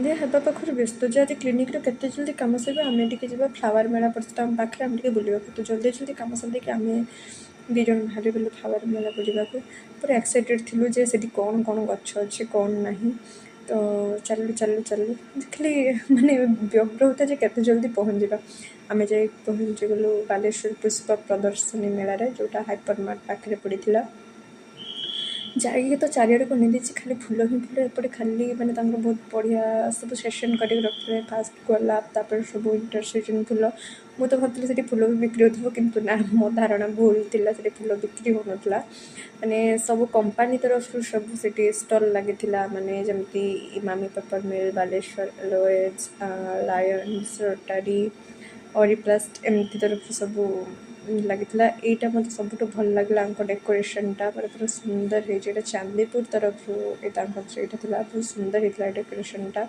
ସନ୍ଧ୍ୟା ହେବା ପାଖରୁ ବ୍ୟସ୍ତ ଯେ ଆଜି କ୍ଲିନିକ୍ର କେତେ ଜଲ୍ଦି କାମ ସରିବ, ଆମେ ଟିକେ ଯିବା ଫ୍ଲାୱାର ମେଳା ପଡ଼ିଛି ଆମ ପାଖରେ, ଆମେ ଟିକେ ବୁଲିବାକୁ। ତ ଜଲ୍ଦି ଜଲ୍ଦି କାମ ସାରିକି ଆମେ 2 ଜଣ ବାହାରିଗଲୁ ଫ୍ଲାୱାର ମେଳା ବୁଲିବାକୁ। ପୁରା ଏକ୍ସାଇଟେଡ଼୍ ଥିଲୁ ଯେ ସେଠି କ'ଣ କ'ଣ ଗଛ ଅଛି କ'ଣ ନାହିଁ। ତ ଚାଲିଲୁ ଦେଖିଲି ମାନେ ବ୍ୟଗ୍ର ହେଉଥାଏ ଯେ କେତେ ଜଲ୍ଦି ପହଞ୍ଚିବା। ଆମେ ଯାଇ ପହଞ୍ଚିଗଲୁ ବାଲେଶ୍ୱର ପୁଷ୍ପ ପ୍ରଦର୍ଶନୀ ମେଳାରେ, ଯେଉଁଟା ହାଇପର ମାର୍ଟ ପାଖରେ ପଡ଼ିଥିଲା। ଯାଇକି ତ ଚାରିଆଡ଼କୁ ନେଇଯାଇଛି, ଖାଲି ଫୁଲ ହିଁ ଫୁଲ। ଏପଟେ ଖାଲି ମାନେ ତାଙ୍କର ବହୁତ ବଢ଼ିଆ ସବୁ ସେସନ୍ କରିକି ରଖିଥିଲେ। ଫାଷ୍ଟ ଗୋଲାପ, ତାପରେ ସବୁ ଇଣ୍ଟରସିଜନ୍ ଫୁଲ। ମୁଁ ତ ଭାବୁଥିଲି ସେଠି ଫୁଲ ବି ବିକ୍ରି ହେଉଥିବ, କିନ୍ତୁ ନା, ମୋ ଧାରଣା ଭୁଲ ଥିଲା, ସେଠି ଫୁଲ ବିକ୍ରି ହେଉନଥିଲା। ମାନେ ସବୁ କମ୍ପାନୀ ତରଫରୁ ସବୁ ସେଠି ଷ୍ଟଲ୍ ଲାଗିଥିଲା, ମାନେ ଯେମିତି ଇମାମି ପେପର୍ ମିଲ୍, ବାଲେଶ୍ୱର ଲୋଏଜ୍, ଲାୟନ୍ସ, ରୋଟାରୀ, ଅରିପ୍ଲାଷ୍ଟ, ଏମିତି ତରଫରୁ ସବୁ ଲାଗିଥିଲା। ଏଇଟା ମୋତେ ସବୁଠୁ ଭଲ ଲାଗିଲା ତାଙ୍କ ଡେକୋରେସନ୍ଟା, ପୁରା ସୁନ୍ଦର ହେଇଛି। ଏଇଟା ଚାନ୍ଦିପୁର ତରଫରୁ ତାଙ୍କର ସେଇଟା ଥିଲା, ବହୁତ ସୁନ୍ଦର ହେଇଥିଲା ଡେକୋରେସନ୍ଟା।